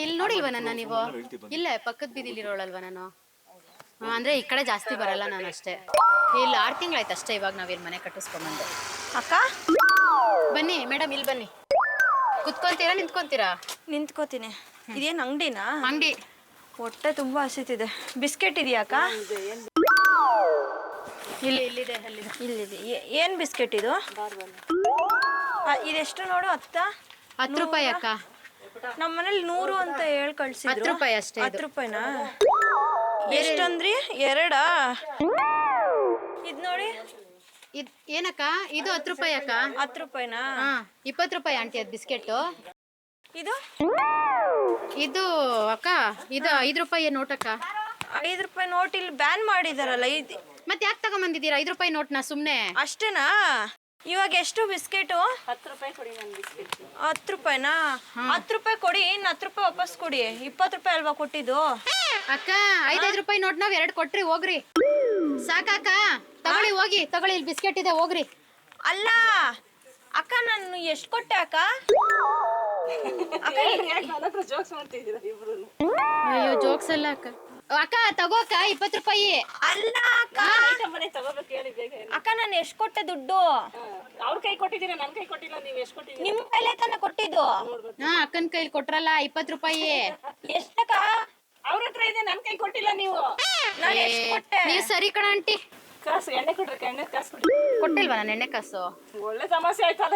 ಇಲ್ಲಿ ನೋಡಿಲ್ವಾ ನನ್ನ ನೀವು? ಇಲ್ಲ, ಪಕ್ಕದ ಬೀದಿಲಿರೋಳಲ್ವಾ ನಾನು? ಅಂದ್ರೆ ಈ ಕಡೆ ಜಾಸ್ತಿ ಬರಲ್ಲ ನಾನು ಅಷ್ಟೇ. ಇಲ್ಲಿ 6 ತಿಂಗಳಾಯ್ತು ಅಷ್ಟೇ ಇವಾಗ ನಾವೇನು ಮನೆ ಕಟ್ಟಿಸ್ಕೊಂಬಂದು. ಅಕ್ಕ ಬನ್ನಿ ಮೇಡಮ್, ಇಲ್ಲಿ ಬನ್ನಿ. ಕುತ್ಕೊಂತೀರಾ ನಿಂತ್ಕೊಂತೀರಾ? ನಿಂತ್ಕೋತೀನಿ. ಇದೇನು ಅಂಗಡಿನಾ? ಅಂಗಡಿ. ಹೊಟ್ಟೆ ತುಂಬಾ ಹಸಿತಿದೆ. ಬಿಸ್ಕೆಟ್ ಇದೆಯಾ ಅಕ್ಕ? ಇಲ್ಲಿದೆ, ಇಲ್ಲಿದೆ. ಏನು ಬಿಸ್ಕೆಟ್ ಇದು? ಇದೆಷ್ಟು ನೋಡು? 10 ರೂಪಾಯಿ ಅಕ್ಕ. ನಮ್ಮ ಮನೇಲಿ 100 ಅಂತ ಹೇಳಿ ಕಳ್ಸಿದ್ರು. 10 ರೂಪಾಯಿ ಅಷ್ಟೇ. 10 ರೂಪಾಯಿನಾ? ಎಷ್ಟಂದ್ರಿ? 2? ಇದು ನೋಡಿ. ಏನಕ್ಕ ಇದು? 10 ರೂಪಾಯಿ ಅಕ್ಕ. 10 ರೂಪಾಯಿನಾ? 20 ರೂಪಾಯಿ ಆಂಟಿ ಅದು ಬಿಸ್ಕೆಟ್. ಇದು ಅಕ್ಕ, ಇದು 5 ರೂಪಾಯಿ ನೋಟ್ ಅಕ್ಕ. 5 ರೂಪಾಯಿ ನೋಟ್ ಇಲ್ಲಿ ಬ್ಯಾನ್ ಮಾಡಿದಾರಲ್ಲ. ಮತ್ತೆ ಯಾಕೆ ತಗೊಂಬಂದಿದ್ದೀರಾ 5 ರೂಪಾಯಿ ನೋಟ್ನ ಸುಮ್ಮನೆ? ಅಷ್ಟೇನಾ? ಇವಾಗ ಎಷ್ಟು ಬಿಸ್ಕೆಟು? 10 ರೂಪಾಯಿ ಕೊಡಿ ನನ್ನ ಬಿಸ್ಕೆಟ್. 10 ರೂಪಾಯಿನಾ? 10 ರೂಪಾಯಿ ಕೊಡಿ, ಇನ್ನು 10 ರೂಪಾಯಿ ವಾಪಸ್ ಕೊಡಿ. 20 ರೂಪಾಯಿ ಅಲ್ವಾ ಕೊಟ್ಟಿದ್ದು? ಅಕ್ಕ 5 ರೂಪಾಯಿ ನೋಟ್ ನಾವ್ 2 ಕೊಟ್ರಿ, ಹೋಗ್ರಿ. ಸಾಕಾಕ? ತಗೊಳ್ಳಿ, ಹೋಗಿ ತಗೊಳ್ಳಿ, ಇಲ್ಲಿ ಬಿಸ್ಕೆಟ್ ಇದೆ, ಹೋಗ್ರಿ. ಅಲ್ಲ ಅಕ್ಕ, ನಾನು ಎಷ್ಟು ಕೊಟ್ಟೆ ಅಕ್ಕ? ಜೋಕ್ಸ್ ಮಾಡ್ತಿದ್ದೀರಾ ಇಬ್ರು? ಅಯ್ಯೋ ಜೋಕ್ಸ್ ಅಲ್ಲ ಅಕ್ಕ. ಅಕ್ಕ ತಗೋಕ 20 ರೂಪಾಯಿ. ಅಲ್ಲ ಅಕ್ಕ, ತಗೋಬೇಕು ಹೇಳಿ ಬೇಗ. ಅಕ್ಕ ನಾನು ಎಷ್ಟು ಕೊಟ್ಟೆ ದುಡ್ಡು? ಅವ್ರ ಕೈ ಕೊಟ್ಟಿದ್ದೀರಾ, ನನ್ನ ಕೈ ಕೊಟ್ಟಿಲ್ಲ. ನೀವು ಎಷ್ಟು ಕೊಟ್ಟಿದ್ದೀರಾ? ನಿಮ್ ಕೈಲೇ ತಾನೆ ಕೊಟ್ಟಿದ್ದು. ಅಕ್ಕನ ಕೈಲಿ ಕೊಟ್ರಲ್ಲ 20 ರೂಪಾಯಿ. ಎಷ್ಟಕ್ಕ? ಅವ್ರ ಹತ್ರ ಇದೆ, ನನ್ನ ಕೈ ಕೊಟ್ಟಿಲ್ಲ ನೀವು. ನಾನು ಎಷ್ಟು ಕೊಟ್ಟೆ? ನೀವು ಸರಿ ಕಣ ಆಂಟಿ. ಕಾಸು ಎಣ್ಣೆ ಕೊಟ್ರೆ, ಎಣ್ಣೆ ಕಾಸು ಕೊಟ್ರಿ. ಕೊಟ್ಟಿಲ್ವಾ ನಾನು ಎಣ್ಣೆ ಕಾಸು? ಒಳ್ಳೆ ಸಮಸ್ಯೆ ಆಯ್ತಲ್ಲ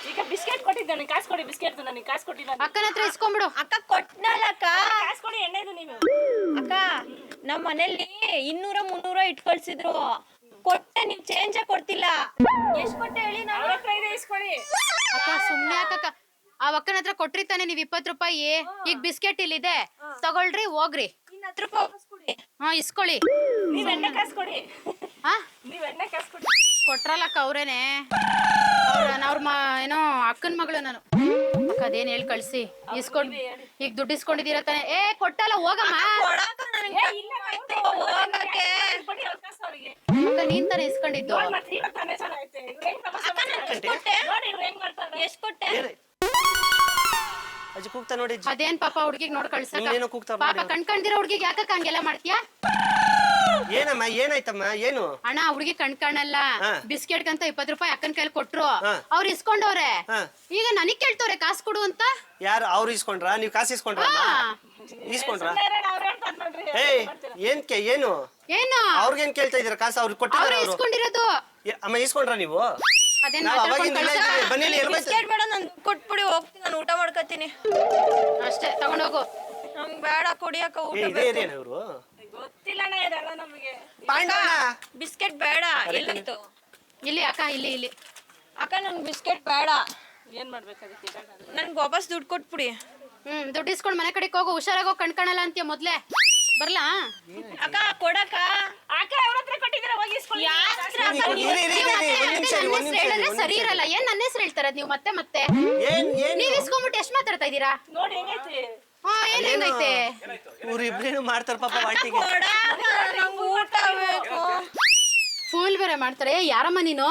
ಈಗ ಬಿಸ್ಕೆಟ್ ಕೊಟ್ಟಿದ್ದೆ, ನನಗೆ ಕಾಸು ಕೊಡಿ. ಬಿಸ್ಕೆಟ್ ನನಗೆ ಕಾಸು ಕೊಟ್ಟಿಲ್ಲ. ಅಕ್ಕನ ಹತ್ರ ಇಸ್ಕೊಂಡ್ಬಿಡು. ಅಕ್ಕ ಕೊಟ್ನಲ್ಲ ಅಕ್ಕ. ಕಾಸು ಕೊಡಿ, ಎಣ್ಣೆದು ನೀವು. ಅಕ್ಕ ನಮ್ಮ ಮನೇಲಿ 200-300 ಇಟ್ ಕಳ್ಸಿದ್ರು. ಕೊಟ್ಟೆ, ನೀವು ಚೇಂಜ್ ಕೊಡ್ತಿಲ್ಲ. ಎಷ್ಟು ಕೊಟ್ಟೆ ಹೇಳಿ? ಅವ್ರ ಹತ್ರ ಇದೆ, ಇಸ್ಕೊಳ್ಳಿ. ಅಕ್ಕ ಸುಮ್ನೆ ಅಕ್ಕ, ಆ ಅಕ್ಕನ ಹತ್ರ ಕೊಟ್ರಿ ತಾನೆ ನೀವು 20 ರೂಪಾಯಿ. ಈಗ ಬಿಸ್ಕೆಟ್ ಇಲ್ಲಿದೆ, ತಗೊಳ್ರಿ, ಹೋಗ್ರಿ. ಇನ್ನು 10 ರೂಪಾಯಿ ವಾಪಸ್ ಕೊಡಿ. ಇಸ್ಕೊಳ್ಳಿ. ನೀವ್ ಎಣ್ಣೆ ಕಾಸು ಕೊಡಿ. ನೀವ್ ಎಣ್ಣೆ ಕಾಸು ಕೊಡಿ. ಕೊಟ್ರಲ್ಲಕ್ಕ ಅವ್ರೇನೆ. ಅವ್ರ ಏನೋ ಅಕ್ಕನ ಮಗಳು ನಾನು. ಅಕ್ಕ ಅದೇನ್ ಹೇಳಿ ಕಳ್ಸಿ. ಇಸ್ಕೊಂಡ್ ಈಗ ದುಡ್ಡು ಇಸ್ಕೊಂಡಿದೀರ ತಾನೆ? ಕೊಟ್ಟಲ್ಲ, ಹೋಗಮ್ಮ. ಅಕ್ಕ ನೀನ್ ತಾನೆ ಇಸ್ಕೊಂಡಿದ್ದು. ಎಷ್ಟು ಕೊಟ್ಟೆ? ಅದೇನ್ ಪಾಪ ಹುಡ್ಗಿಗ್ ನೋಡ್ ಕಳ್ಸಕ್ಕ. ಪಾಪ ಕಣ್ಕಂದಿರೋ ಹುಡ್ಗಿಗ್ ಯಾಕಕ್ಕ ಹಂಗೆಲ್ಲ ಮಾಡ್ತೀಯಾ? ಏನಮ್ಮ, ಏನಾಯ್ತಮ್ಮ? ಏನು ಅಣ್ಣ, ಹುಡುಗಿ ಕಣ್ಕಣಲ್ಲ. ಬಿಸ್ಕೆಟ್ ಅಂತ 20 ರೂಪಾಯಿ ಅಕ್ಕನ ಕೈಲಿ ಕೊಟ್ರು, ಅವ್ರು ಇಸ್ಕೊಂಡವ್ರೆ. ಈಗ ನನಗ್ ಕೇಳ್ತವ್ರೆ ಕಾಸು ಕೊಡು ಅಂತ. ಯಾರು ಅವ್ರು ಇಸ್ಕೊಂಡ್ರ? ನೀವ್ ಕಾಸು ಇಸ್ಕೊಂಡ್ರ? ಇಸ್ಕೊಂಡ್ರ? ಏನು ಏನು ಅವ್ರಿಗೇನ್ ಕೇಳ್ತಾ ಇದೀರ? ಕಾಸು ಅವ್ರಿಗೆ ಕೊಟ್ಟಿದ್ದಾರೆ. ಇಸ್ಕೊಂಡಿರೋದು ಅಮ್ಮ ಇಸ್ಕೊಂಡ್ರ ನೀವು? ಬಿಸ್ಕೆಟ್ ಬೇಡ, ನಾನು ಕೊಟ್ಬಿಡಿ, ಹೋಗ್ತೀನಿ. ನಾನು ಊಟ ಮಾಡ್ಕೊತೀನಿ ಅಷ್ಟೇ. ತಗೊಂಡೋಗು. ನಮ್ಗೆ ಬೇಡ, ಕೊಡಿಯಕ್ಕ ಊಟ. ಇವರು ಗೊತ್ತಿಲ್ಲ ಇದೆಲ್ಲ ನಮಗೆ. ಬಿಸ್ಕೆಟ್ ಬೇಡ. ಎಲ್ಲಿತ್ತು? ಇಲ್ಲಿ ಅಕ್ಕ, ಇಲ್ಲಿ. ಅಕ್ಕ ನನ್ಗೆ ಬಿಸ್ಕೆಟ್ ಬೇಡ. ಏನ್ ಮಾಡ್ಬೇಕು ಅದಕ್ಕೆ? ನನ್ಗೆ ವಾಪಸ್ ದುಡ್ಡು ಕೊಟ್ಬಿಡಿ. ದುಡ್ಡು ಇಸ್ಕೊಂಡ್ ಮನೆ ಕಡೆಗೆ ಹೋಗು. ಹುಷಾರಾಗೋ, ಕಣ್ಕಣಲ್ಲ ಅಂತೀಯ ಮೊದ್ಲೇ. ಬರ್ಲಾ ಅಕ್ಕ? ಕೊಡಕ್ಕ. ಅಕ್ಕ ಅವ್ರ ಹತ್ರ ಕೊಟ್ಟಿದ್ದೀರಾ, ಹೋಗಿ ಇಸ್ಕೊಳ್ಳಿ. ಸರಿ ಇರಲ್ಲ. ಏನ್ ನನ್ನ ಹೆಸರು ಹೇಳ್ತಾರ ನೀವು? ಮತ್ತೆ ನೀವ್ ಇಸ್ಕೊಂಡ್ಬಿಟ್ಟು ಎಷ್ಟ್ ಮಾತಾಡ್ತಾ ಇದೀರಾ? ನೋಡಿ ಹೆಂಗೈತಿ. ಏನ್ ಹೆಂಗೈತೆ? ಇವ್ರಿಬ್ರೇನು ಮಾಡ್ತಾರ ಪಾಪ ವಾಟಿಗೆ. ಊಟ ಬೇಕು. ಫೂಲ್ ಬೇರೆ ಮಾಡ್ತಾರೆ. ಯಾರಮ್ಮ ನೀನು?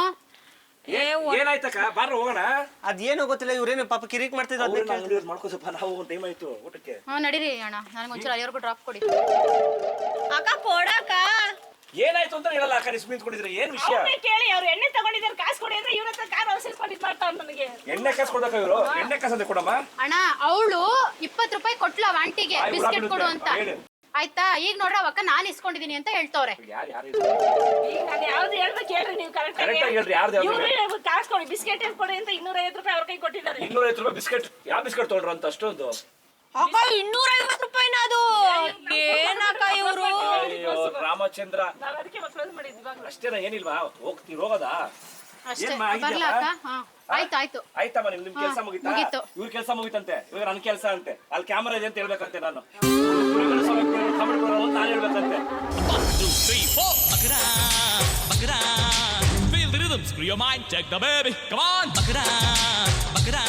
ಏನಾಯ್ತಕ್ಕ? ಬಾರ ಹೋಗೋಣ. ಅದೇನೋ ಗೊತ್ತಿಲ್ಲ, ಇವ್ರೇನು ಪಾಪ ಕಿರಿಕ್ ಮಾಡ್ತಿದ್ರು. ಮಾಡ್ಕೋಸಪ್ಪ, ನಾವು ಟೈಮ್ ಆಯ್ತು ಊಟಕ್ಕೆ. ನಡೀರಿ ಅಣ್ಣ, ನನಗೊಂಚೂರು ಅಲ್ಲಿವರೆಗೂ ಡ್ರಾಪ್ ಕೊಡಿ. ಅಕ್ಕ ಕೊಡಕ್ಕ. ಏನಾಯ್ತು ಅಂತ ಹೇಳಲ್ಲ ಅಕ್ಕ. ನಿಸ್ ನಿಂತ್ಕೊಂಡಿದ್ರೆ ಏನ್ ವಿಷಯ ಕೇಳಿ. ಅವ್ರು ಎಣ್ಣೆ ತಗೊಂಡಿದ್ದಾರೆ, ಕಾಸು ಕೊಡಿ ಅಂದ್ರೆ ಇವ್ರ ಹತ್ರ ಕಾರ್ ಅವಸರಿಸ್ಕೊಂಡಿದ್ ಮಾಡ್ತಾವ್ ನನಗೆ. ಎಣ್ಣೆ ಕಾಸು ಕೊಡಕ? ಇವರು ಎಣ್ಣೆ ಕಾಸು ಅಂತ ಕೊಡಮ್ಮ. ಅಣ್ಣ ಅವಳು 20 ರೂಪಾಯಿ ಕೊಟ್ಲ ಆಂಟಿಗೆ ಬಿಸ್ಕೆಟ್ ಕೊಡು ಅಂತ. ಆಯ್ತಾ? ಈಗ ನೋಡ್ರ ಅವಕ್ಕ ನಾನ್ ಇಸ್ಕೊಂಡಿದೀನಿ ಅಂತ ಹೇಳ್ತವ್ರೆ. ಯಾವ್ದು ಹೇಳ್ಬೇಕು ಹೇಳ್ರಿ ನೀವು? ಕರೆಕ್ಟ್ ಕಾಸು ಕೊಡಿ, ಬಿಸ್ಕೆಟ್ ಕೊಡಿ ಅಂತ 250 ರೂಪಾಯಿ ಅವ್ರ ಕೈ ಕೊಟ್ಟಿದ್ದಾರೆ. 250 ರೂಪಾಯಿ ಬಿಸ್ಕೆಟ್? ಯಾವ ಬಿಸ್ಕೆಟ್ ತೊಗೊಂಡ್ರು ಅಂತ ಅಷ್ಟೊಂದು? ಅಕ್ಕ 250 ರೂಪಾಯಿನ ಅದು? ಏನಕ್ಕ ಇವರು? ರಾಮಚಂದ್ರ, ನಾವ್ ಅದಕ್ಕೆ ಕ್ಲೋಸ್ ಮಾಡಿದ್ವಿ. ಅಷ್ಟೇನಾ? ಏನಿಲ್ವಾ? ಹೋಗ್ತೀವಿ, ಹೋಗೋದಾ? ಬರ್ಲಾ ಅಕ್ಕ? ಆಯ್ತು. ಆಯ್ತಮ್ಮ, ನಿಮ್ ಕೆಲಸ ಮುಗಿತಾ? ಇವ್ರ ಕೆಲಸ ಮುಗಿತಂತೆ, ಇವಾಗ ನನ್ ಕೆಲಸ ಅಂತೆ. ಅಲ್ಲಿ ಕ್ಯಾಮರಾ ಇದೆ ಅಂತ ಹೇಳ್ಬೇಕಂತೆ. ನಾನು ನಾನು ಹೇಳ್ಬೇಕಂತೆ. 1 2 3 4 Bagara, Bagara, feel the rhythm, screw your mind, check the baby, come on, Bagara, Bagara.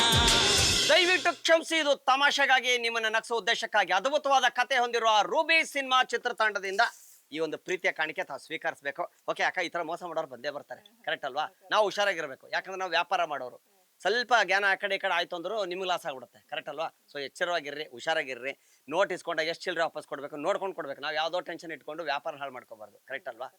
ದಯವಿಟ್ಟು ಕ್ಷಮಿಸಿ, ಇದು ತಮಾಷೆಗಾಗಿ, ನಿಮ್ಮನ್ನ ನಗಿಸುವ ಉದ್ದೇಶಕ್ಕಾಗಿ ಅದ್ಭುತವಾದ ಕತೆ ಹೊಂದಿರುವ ರೂಬಿ ಸಿನಿಮಾ ಚಿತ್ರತಂಡದಿಂದ ಈ ಒಂದು ಪ್ರೀತಿಯ ಕಾಣಿಕೆ ತಾವು ಸ್ವೀಕರಿಸಬೇಕು. ಓಕೆ ಅಕ್ಕ, ಈ ತರ ಮೋಸ ಮಾಡೋರು ಬಂದೇ ಬರ್ತಾರೆ, ಕರೆಕ್ಟ್ ಅಲ್ವಾ? ನಾವು ಹುಷಾರಾಗಿರ್ಬೇಕು, ಯಾಕಂದ್ರೆ ನಾವು ವ್ಯಾಪಾರ ಮಾಡೋರು. ಸ್ವಲ್ಪ ಜ್ಞಾನ ಆ ಕಡೆ ಈ ಕಡೆ ಆಯ್ತು ಅಂದ್ರು ನಿಮ್ಗೆ ಲಾಸ್ ಆಗ್ಬಿಡುತ್ತೆ. ಕರೆಕ್ಟ್ ಅಲ್ವಾ? ಸೊ ಎಚ್ಚರವಾಗಿರ್ರಿ, ಹುಷಾರಾಗಿರ್ರಿ. ನೋಟ್ ಇಸ್ಕೊಂಡಾಗ ಎಷ್ಟು ಚಿಲ್ಲರೆ ವಾಪಸ್ ಕೊಡ್ಬೇಕು ನೋಡ್ಕೊಂಡು ಕೊಡ್ಬೇಕು. ನಾವು ಯಾವುದೋ ಟೆನ್ಷನ್ ಇಟ್ಕೊಂಡು ವ್ಯಾಪಾರ ಹಾಳು ಮಾಡ್ಕೋಬಾರ್ದು. ಕರೆಕ್ಟ್ ಅಲ್ವಾ?